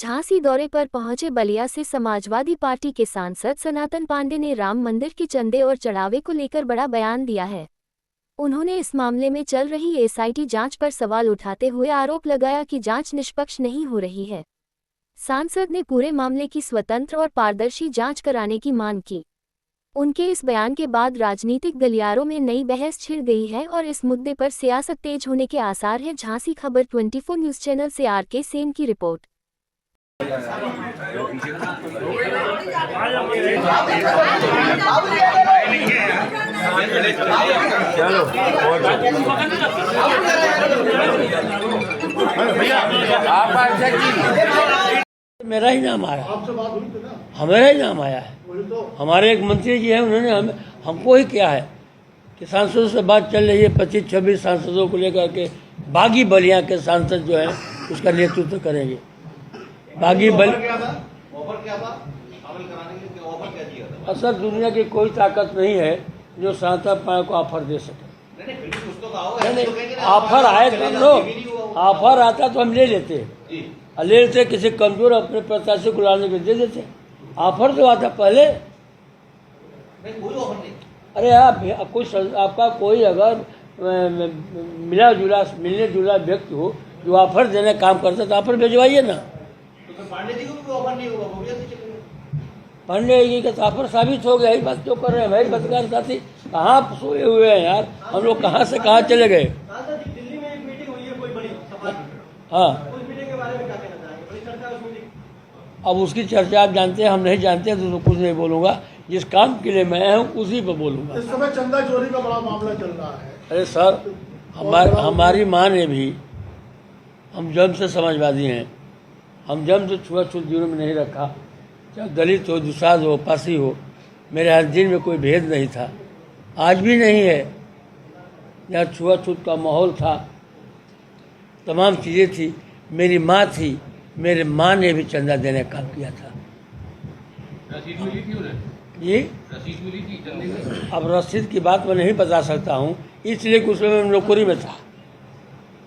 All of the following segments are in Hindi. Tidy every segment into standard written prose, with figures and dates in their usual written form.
झांसी दौरे पर पहुंचे बलिया से समाजवादी पार्टी के सांसद सनातन पांडे ने राम मंदिर के चंदे और चढ़ावे को लेकर बड़ा बयान दिया है। उन्होंने इस मामले में चल रही एसआईटी जांच पर सवाल उठाते हुए आरोप लगाया कि जांच निष्पक्ष नहीं हो रही है। सांसद ने पूरे मामले की स्वतंत्र और पारदर्शी जांच कराने की मांग की। उनके इस बयान के बाद राजनीतिक गलियारों में नई बहस छिड़ गई है और इस मुद्दे पर सियासत तेज होने के आसार हैं। झांसी खबर 24 न्यूज़ चैनल से आर.के. सेन की रिपोर्ट। मेरा ही नाम आया, हमारा ही नाम आया है। हमारे एक मंत्री जी हैं, उन्होंने हमको ही किया है कि सांसदों से बात चल रही है। 25-26 सांसदों को लेकर के बागी बलिया के सांसद जो है उसका नेतृत्व करेंगे। बागी बल असल दुनिया की कोई ताकत नहीं है जो सनातन पांडे को ऑफर दे सके। नहीं, ऑफर आए तो लोग, ऑफर आता तो हम ले लेते, किसी कमजोर अपने प्रत्याशी को लाने के दे देते। ऑफर तो आता पहले। अरे आप आपका कोई अगर मिलने जुला व्यक्ति हो जो ऑफर देने काम करता तो ऑफर भिजवाइए ना। पांडे जी को भी ऑफर नहीं होगा, पांडे जी का ऑफर साबित हो गया। यही बात जो कर रहे हैं भाई पत्रकार साथी, कहाँ सोए हुए हैं यार हम लोग, कहाँ से कहाँ चले गए। दिल्ली में एक मीटिंग हुई है कोई बड़ी, हाँ, उस मीटिंग के बारे में क्या कहना चाहेंगे? बड़ी चर्चा है उस मीटिंग। अब उसकी चर्चा आप जानते हैं, हम नहीं जानते तो कुछ नहीं बोलूँगा। जिस काम के लिए मैं आया हूँ उसी पर बोलूँगा। इस समय चंदा चोरी का बड़ा मामला चल रहा है। अरे सर, हमारी माँ ने भी, हम जन्म से समाजवादी हैं, हम जन्म से छुआछूत जीवन में नहीं रखा। चाहे दलित हो, दुसाध हो, पासी हो, मेरे हर दिन में कोई भेद नहीं था, आज भी नहीं है। यहाँ छुआछूत का माहौल था, तमाम चीज़ें थी। मेरी माँ थी, मेरे माँ ने भी चंदा देने का काम किया था। रसीद मिली थी उन्हें? ये रसीद मिली थी चंदे की? अब रसीद की बात मैं नहीं बता सकता हूँ, इसलिए कि उसमें मैं नौकरी में था,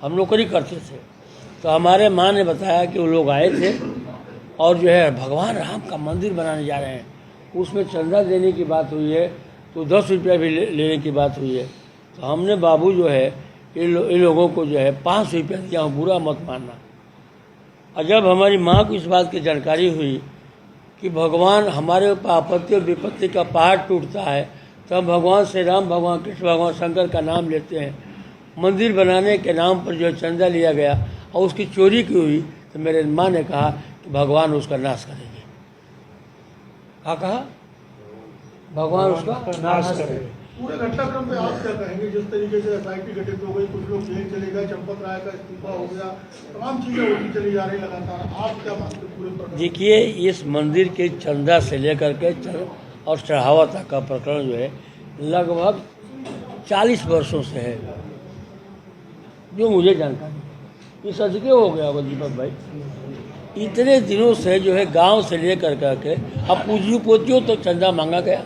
हम नौकरी करते थे। तो हमारे माँ ने बताया कि वो लोग आए थे और जो है भगवान राम का मंदिर बनाने जा रहे हैं, उसमें चंदा देने की बात हुई है, तो 10 रुपया भी लेने की बात हुई है। तो हमने बाबू जो है इन लोगों को जो है 5 रुपया दिया हूँ, बुरा मत मानना। और जब हमारी माँ को इस बात की जानकारी हुई कि भगवान हमारे ऊपर आपत्ति और विपत्ति का पहाड़ टूटता है, तब भगवान श्री राम, भगवान कृष्ण, भगवान शंकर का नाम लेते हैं, मंदिर बनाने के नाम पर जो चंदा लिया गया और उसकी चोरी की हुई, तो मेरे माँ ने कहा कि भगवान उसका नाश करेंगे। क्या कहा? भगवान उसका नाश करेंगे। पूरे घटनाक्रम पे आप क्या कहेंगे? जिस तरीके से एसआईटी गठित हो गई, कुछ लोग जेल चले गए, चंपत राय का इस्तीफा हो गया, तमाम चीजें होती चली जा रही लगातार, आप क्या मानते पूरे प्रकरण? देखिए, इस मंदिर के चंदा से लेकर के और चढ़ावा तक का प्रकरण जो है लगभग 40 वर्षों से है, जो मुझे जानकारी। ये सच के हो गया होगा दीपक भाई, इतने दिनों से जो है गांव से लेकर करके अब पूंजीपतियों तक चंदा मांगा गया।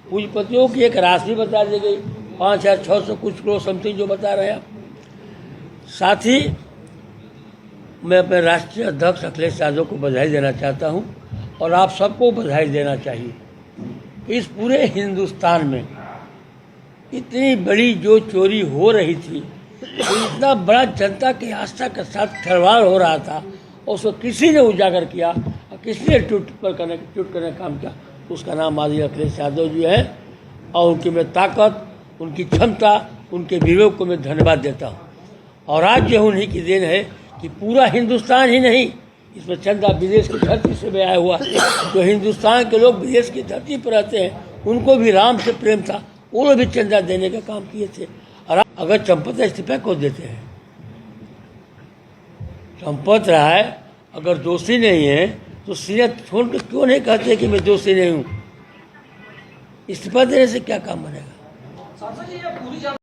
पूंजीपतियों की एक राशि बता दी गई 5,600 कुछ करोड़ समथिंग जो बता रहे हैं आप। साथ ही मैं अपने राष्ट्रीय अध्यक्ष अखिलेश यादव को बधाई देना चाहता हूं और आप सबको बधाई देना चाहिए। इस पूरे हिंदुस्तान में इतनी बड़ी जो चोरी हो रही थी, तो इतना बड़ा जनता की आस्था के साथ खिलवाड़ हो रहा था, और उसको किसी ने उजागर किया और किसी ने टूट करने का काम किया, उसका नाम आदि अखिलेश यादव जी है। और उनकी मैं ताकत, उनकी क्षमता, उनके विवेक को मैं धन्यवाद देता हूँ। और आज जो उन्हीं की देन है कि पूरा हिंदुस्तान ही नहीं, इसमें चंदा विदेश की धरती से भी आया हुआ, जो हिंदुस्तान के लोग विदेश की धरती पर रहते हैं, उनको भी राम से प्रेम था, वो लोग भी चंदा देने का काम किए थे। और अगर चंपत इस्तीफा को देते हैं, चंपत राय अगर दोषी नहीं है तो सीएम छोड़ कर क्यों नहीं कहते कि मैं दोषी नहीं हूँ? इस्तीफा देने से क्या काम बनेगा?